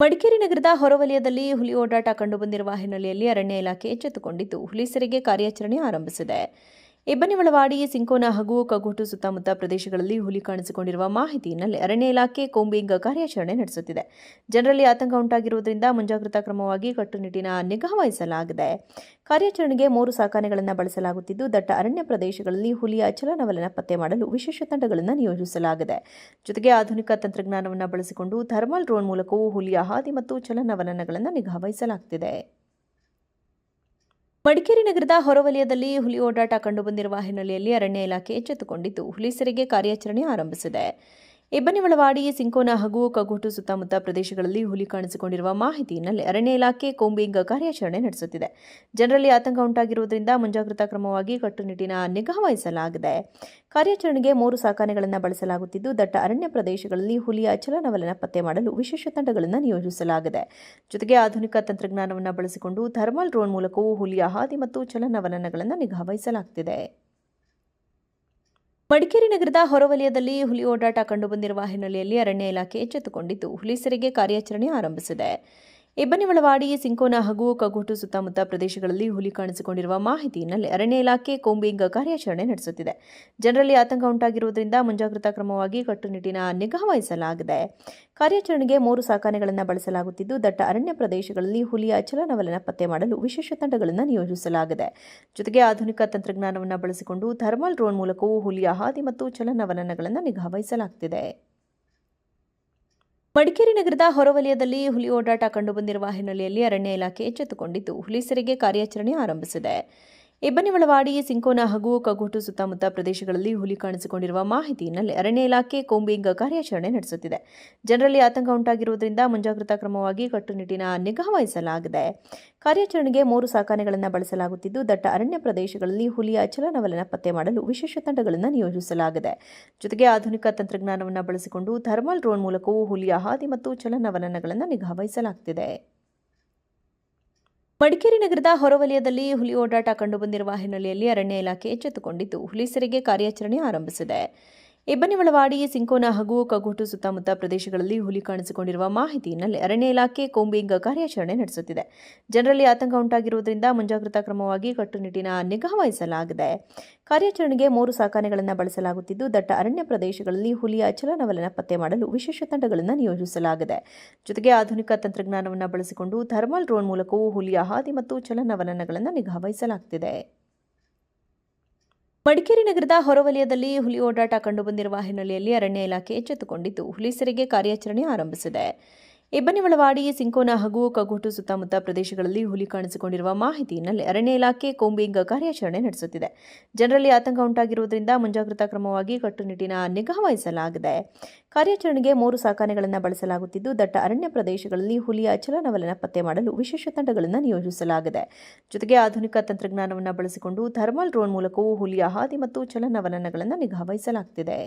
ಮಡಿಕೇರಿ ನಗರದ ಹೊರವಲಯದಲ್ಲಿ ಹುಲಿ ಓಡಾಟ ಕಂಡುಬಂದಿರುವ ಹಿನ್ನೆಲೆಯಲ್ಲಿ ಅರಣ್ಯ ಇಲಾಖೆ ಎಚ್ಚೆತ್ತುಕೊಂಡಿದ್ದು ಹುಲಿ ಸೆರೆಗೆ ಕಾರ್ಯಾಚರಣೆ ಆರಂಭಿಸಿದೆ. ಇಬ್ಬನಿಮಳವಾಡಿ, ಸಿಂಕೋನ ಹಾಗೂ ಕಗೋಟು ಸುತ್ತಮುತ್ತ ಪ್ರದೇಶಗಳಲ್ಲಿ ಹುಲಿ ಕಾಣಿಸಿಕೊಂಡಿರುವ ಮಾಹಿತಿ ಹಿನ್ನೆಲೆ ಅರಣ್ಯ ಇಲಾಖೆ ಕೋಂಬಿಂಗ್ ಕಾರ್ಯಾಚರಣೆ ನಡೆಸುತ್ತಿದೆ. ಜನರಲ್ಲಿ ಆತಂಕ ಉಂಟಾಗಿರುವುದರಿಂದ ಮುಂಜಾಗ್ರತಾ ಕ್ರಮವಾಗಿ ಕಟ್ಟುನಿಟ್ಟಿನ ನಿಗಾ ವಹಿಸಲಾಗಿದೆ. ಕಾರ್ಯಾಚರಣೆಗೆ 3 ಸಾಕಾನೆಗಳನ್ನು ಬಳಸಲಾಗುತ್ತಿದ್ದು, ದಟ್ಟ ಅರಣ್ಯ ಪ್ರದೇಶಗಳಲ್ಲಿ ಹುಲಿಯ ಚಲನವಲನ ಪತ್ತೆ ಮಾಡಲು ವಿಶೇಷ ತಂಡಗಳನ್ನು ನಿಯೋಜಿಸಲಾಗಿದೆ. ಜೊತೆಗೆ ಆಧುನಿಕ ತಂತ್ರಜ್ಞಾನವನ್ನು ಬಳಸಿಕೊಂಡು ಥರ್ಮಲ್ ಡ್ರೋನ್ ಮೂಲಕವೂ ಹುಲಿಯ ಹಾದಿ ಮತ್ತು ಚಲನವಲನಗಳನ್ನು ನಿಗಾ ವಹಿಸಲಾಗುತ್ತಿದೆ. ಮಡಿಕೇರಿ ನಗರದ ಹೊರವಲಯದಲ್ಲಿ ಹುಲಿ ಓಡಾಟ ಕಂಡುಬಂದಿರುವ ಹಿನ್ನೆಲೆಯಲ್ಲಿ ಅರಣ್ಯ ಇಲಾಖೆ ಎಚ್ಚೆತ್ತುಕೊಂಡಿದ್ದು ಹುಲಿ ಸೆರೆಗೆ ಕಾರ್ಯಾಚರಣೆ ಆರಂಭಿಸಿದೆ. ಇಬ್ಬನಿಮಳವಾಡಿ, ಸಿಂಕೋನ ಹಾಗೂ ಕಗೋಟು ಸುತ್ತಮುತ್ತ ಪ್ರದೇಶಗಳಲ್ಲಿ ಹುಲಿ ಕಾಣಿಸಿಕೊಂಡಿರುವ ಮಾಹಿತಿ ಹಿನ್ನೆಲೆ ಅರಣ್ಯ ಇಲಾಖೆ ಕೋಂಬಿಂಗ್ ಕಾರ್ಯಾಚರಣೆ ನಡೆಸುತ್ತಿದೆ. ಜನರಲ್ಲಿ ಆತಂಕ ಉಂಟಾಗಿರುವುದರಿಂದ ಮುಂಜಾಗ್ರತಾ ಕ್ರಮವಾಗಿ ಕಟ್ಟುನಿಟ್ಟಿನ ನಿಗಾ ವಹಿಸಲಾಗಿದೆ. ಕಾರ್ಯಾಚರಣೆಗೆ 3 ಸಾಕಾನೆಗಳನ್ನು ಬಳಸಲಾಗುತ್ತಿದ್ದು, ದಟ್ಟ ಅರಣ್ಯ ಪ್ರದೇಶಗಳಲ್ಲಿ ಹುಲಿಯ ಚಲನವಲನ ಪತ್ತೆ ಮಾಡಲು ವಿಶೇಷ ತಂಡಗಳನ್ನು ನಿಯೋಜಿಸಲಾಗಿದೆ. ಜೊತೆಗೆ ಆಧುನಿಕ ತಂತ್ರಜ್ಞಾನವನ್ನು ಬಳಸಿಕೊಂಡು ಥರ್ಮಲ್ ಡ್ರೋನ್ ಮೂಲಕವೂ ಹುಲಿಯ ಹಾದಿ ಮತ್ತು ಚಲನವಲನಗಳನ್ನು ನಿಗಾ ವಹಿಸಲಾಗುತ್ತಿದೆ. ಮಡಿಕೇರಿ ನಗರದ ಹೊರವಲಯದಲ್ಲಿ ಹುಲಿ ಓಡಾಟ ಕಂಡುಬಂದಿರುವ ಹಿನ್ನೆಲೆಯಲ್ಲಿ ಅರಣ್ಯ ಇಲಾಖೆ ಎಚ್ಚೆತ್ತುಕೊಂಡಿದ್ದು ಹುಲಿ ಸೆರೆಗೆ ಕಾರ್ಯಾಚರಣೆ ಆರಂಭಿಸಿದೆ. ಇಬ್ಬನಿಮಳವಾಡಿ, ಸಿಂಕೋನ ಹಾಗೂ ಕಗೋಟು ಸುತ್ತಮುತ್ತ ಪ್ರದೇಶಗಳಲ್ಲಿ ಹುಲಿ ಕಾಣಿಸಿಕೊಂಡಿರುವ ಮಾಹಿತಿ ಹಿನ್ನೆಲೆ ಅರಣ್ಯ ಇಲಾಖೆ ಕೋಂಬಿಂಗ್ ಕಾರ್ಯಾಚರಣೆ ನಡೆಸುತ್ತಿದೆ. ಜನರಲ್ಲಿ ಆತಂಕ ಉಂಟಾಗಿರುವುದರಿಂದ ಮುಂಜಾಗ್ರತಾ ಕ್ರಮವಾಗಿ ಕಟ್ಟುನಿಟ್ಟಿನ ನಿಗಾ ವಹಿಸಲಾಗಿದೆ. ಕಾರ್ಯಾಚರಣೆಗೆ 3 ಸಾಕಾನೆಗಳನ್ನು ಬಳಸಲಾಗುತ್ತಿದ್ದು, ದಟ್ಟ ಅರಣ್ಯ ಪ್ರದೇಶಗಳಲ್ಲಿ ಹುಲಿಯ ಚಲನವಲನ ಪತ್ತೆ ಮಾಡಲು ವಿಶೇಷ ತಂಡಗಳನ್ನು ನಿಯೋಜಿಸಲಾಗಿದೆ. ಜೊತೆಗೆ ಆಧುನಿಕ ತಂತ್ರಜ್ಞಾನವನ್ನು ಬಳಸಿಕೊಂಡು ಥರ್ಮಲ್ ಡ್ರೋನ್ ಮೂಲಕವೂ ಹುಲಿಯ ಹಾದಿ ಮತ್ತು ಚಲನವಲನಗಳನ್ನು ನಿಗಾ ವಹಿಸಲಾಗುತ್ತಿದೆ. ಮಡಿಕೇರಿ ನಗರದ ಹೊರವಲಯದಲ್ಲಿ ಹುಲಿ ಓಡಾಟ ಕಂಡುಬಂದಿರುವ ಹಿನ್ನೆಲೆಯಲ್ಲಿ ಅರಣ್ಯ ಇಲಾಖೆ ಎಚ್ಚೆತ್ತುಕೊಂಡಿದ್ದು ಹುಲಿ ಸೆರೆಗೆ ಕಾರ್ಯಾಚರಣೆ ಆರಂಭಿಸಿದೆ. ಇಬ್ಬನಿಮಳವಾಡಿ, ಸಿಂಕೋನ ಹಾಗೂ ಕಗೋಟು ಸುತ್ತಮುತ್ತ ಪ್ರದೇಶಗಳಲ್ಲಿ ಹುಲಿ ಕಾಣಿಸಿಕೊಂಡಿರುವ ಮಾಹಿತಿ ಹಿನ್ನೆಲೆ ಅರಣ್ಯ ಇಲಾಖೆ ಕೋಂಬಿಂಗ್ ಕಾರ್ಯಾಚರಣೆ ನಡೆಸುತ್ತಿದೆ. ಜನರಲ್ಲಿ ಆತಂಕ ಉಂಟಾಗಿರುವುದರಿಂದ ಮುಂಜಾಗ್ರತಾ ಕ್ರಮವಾಗಿ ಕಟ್ಟುನಿಟ್ಟಿನ ನಿಗಾ ವಹಿಸಲಾಗಿದೆ. ಕಾರ್ಯಾಚರಣೆಗೆ 3 ಸಾಕಾನೆಗಳನ್ನು ಬಳಸಲಾಗುತ್ತಿದ್ದು, ದಟ್ಟ ಅರಣ್ಯ ಪ್ರದೇಶಗಳಲ್ಲಿ ಹುಲಿಯ ಚಲನವಲನ ಪತ್ತೆ ಮಾಡಲು ವಿಶೇಷ ತಂಡಗಳನ್ನು ನಿಯೋಜಿಸಲಾಗಿದೆ. ಜೊತೆಗೆ ಆಧುನಿಕ ತಂತ್ರಜ್ಞಾನವನ್ನು ಬಳಸಿಕೊಂಡು ಥರ್ಮಲ್ ಡ್ರೋನ್ ಮೂಲಕವೂ ಹುಲಿಯ ಹಾದಿ ಮತ್ತು ಚಲನವಲನಗಳನ್ನು ನಿಗಾ ವಹಿಸಲಾಗುತ್ತಿದೆ. ಮಡಿಕೇರಿ ನಗರದ ಹೊರವಲಯದಲ್ಲಿ ಹುಲಿ ಓಡಾಟ ಕಂಡುಬಂದಿರುವ ಹಿನ್ನೆಲೆಯಲ್ಲಿ ಅರಣ್ಯ ಇಲಾಖೆ ಎಚ್ಚೆತ್ತುಕೊಂಡಿದ್ದು ಹುಲಿ ಸೆರೆಗೆ ಕಾರ್ಯಾಚರಣೆ ಆರಂಭಿಸಿದೆ. ಇಬ್ಬನಿಮಳವಾಡಿ, ಸಿಂಕೋನ ಹಾಗೂ ಕಗೋಟು ಸುತ್ತಮುತ್ತ ಪ್ರದೇಶಗಳಲ್ಲಿ ಹುಲಿ ಕಾಣಿಸಿಕೊಂಡಿರುವ ಮಾಹಿತಿ ಹಿನ್ನೆಲೆ ಅರಣ್ಯ ಇಲಾಖೆ ಕೋಂಬಿಂಗ್ ಕಾರ್ಯಾಚರಣೆ ನಡೆಸುತ್ತಿದೆ. ಜನರಲ್ಲಿ ಆತಂಕ ಉಂಟಾಗಿರುವುದರಿಂದ ಮುಂಜಾಗ್ರತಾ ಕ್ರಮವಾಗಿ ಕಟ್ಟುನಿಟ್ಟಿನ ನಿಗಾ ವಹಿಸಲಾಗಿದೆ. ಕಾರ್ಯಾಚರಣೆಗೆ 3 ಸಾಕಾನೆಗಳನ್ನು ಬಳಸಲಾಗುತ್ತಿದ್ದು, ದಟ್ಟ ಅರಣ್ಯ ಪ್ರದೇಶಗಳಲ್ಲಿ ಹುಲಿಯ ಚಲನವಲನ ಪತ್ತೆ ಮಾಡಲು ವಿಶೇಷ ತಂಡಗಳನ್ನು ನಿಯೋಜಿಸಲಾಗಿದೆ. ಜೊತೆಗೆ ಆಧುನಿಕ ತಂತ್ರಜ್ಞಾನವನ್ನು ಬಳಸಿಕೊಂಡು ಥರ್ಮಲ್ ಡ್ರೋನ್ ಮೂಲಕವೂ ಹುಲಿಯ ಹಾದಿ ಮತ್ತು ಚಲನವಲನಗಳನ್ನು ನಿಗಾ ವಹಿಸಲಾಗುತ್ತಿದೆ. ಮಡಿಕೇರಿ ನಗರದ ಹೊರವಲಯದಲ್ಲಿ ಹುಲಿ ಓಡಾಟ ಕಂಡುಬಂದಿರುವ ಹಿನ್ನೆಲೆಯಲ್ಲಿ ಅರಣ್ಯ ಇಲಾಖೆ ಎಚ್ಚೆತ್ತುಕೊಂಡಿದ್ದು ಹುಲಿ ಸೆರೆಗೆ ಕಾರ್ಯಾಚರಣೆ ಆರಂಭಿಸಿದೆ. ಇಬ್ಬನಿಮಳವಾಡಿ, ಸಿಂಕೋನ ಹಾಗೂ ಕಗೋಟು ಸುತ್ತಮುತ್ತ ಪ್ರದೇಶಗಳಲ್ಲಿ ಹುಲಿ ಕಾಣಿಸಿಕೊಂಡಿರುವ ಮಾಹಿತಿ ಹಿನ್ನೆಲೆ ಅರಣ್ಯ ಇಲಾಖೆ ಕೋಂಬಿಂಗ್ ಕಾರ್ಯಾಚರಣೆ ನಡೆಸುತ್ತಿದೆ. ಜನರಲ್ಲಿ ಆತಂಕ ಉಂಟಾಗಿರುವುದರಿಂದ ಮುಂಜಾಗ್ರತಾ ಕ್ರಮವಾಗಿ ಕಟ್ಟುನಿಟ್ಟಿನ ನಿಗಾ ವಹಿಸಲಾಗಿದೆ. ಕಾರ್ಯಾಚರಣೆಗೆ 3 ಸಾಕಾನೆಗಳನ್ನು ಬಳಸಲಾಗುತ್ತಿದ್ದು, ದಟ್ಟ ಅರಣ್ಯ ಪ್ರದೇಶಗಳಲ್ಲಿ ಹುಲಿಯ ಚಲನವಲನ ಪತ್ತೆ ಮಾಡಲು ವಿಶೇಷ ತಂಡಗಳನ್ನು ನಿಯೋಜಿಸಲಾಗಿದೆ. ಜೊತೆಗೆ ಆಧುನಿಕ ತಂತ್ರಜ್ಞಾನವನ್ನು ಬಳಸಿಕೊಂಡು ಥರ್ಮಲ್ ಡ್ರೋನ್ ಮೂಲಕವೂ ಹುಲಿಯ ಹಾದಿ ಮತ್ತು ಚಲನವಲನಗಳನ್ನು ನಿಗಾ ವಹಿಸಲಾಗುತ್ತಿದೆ.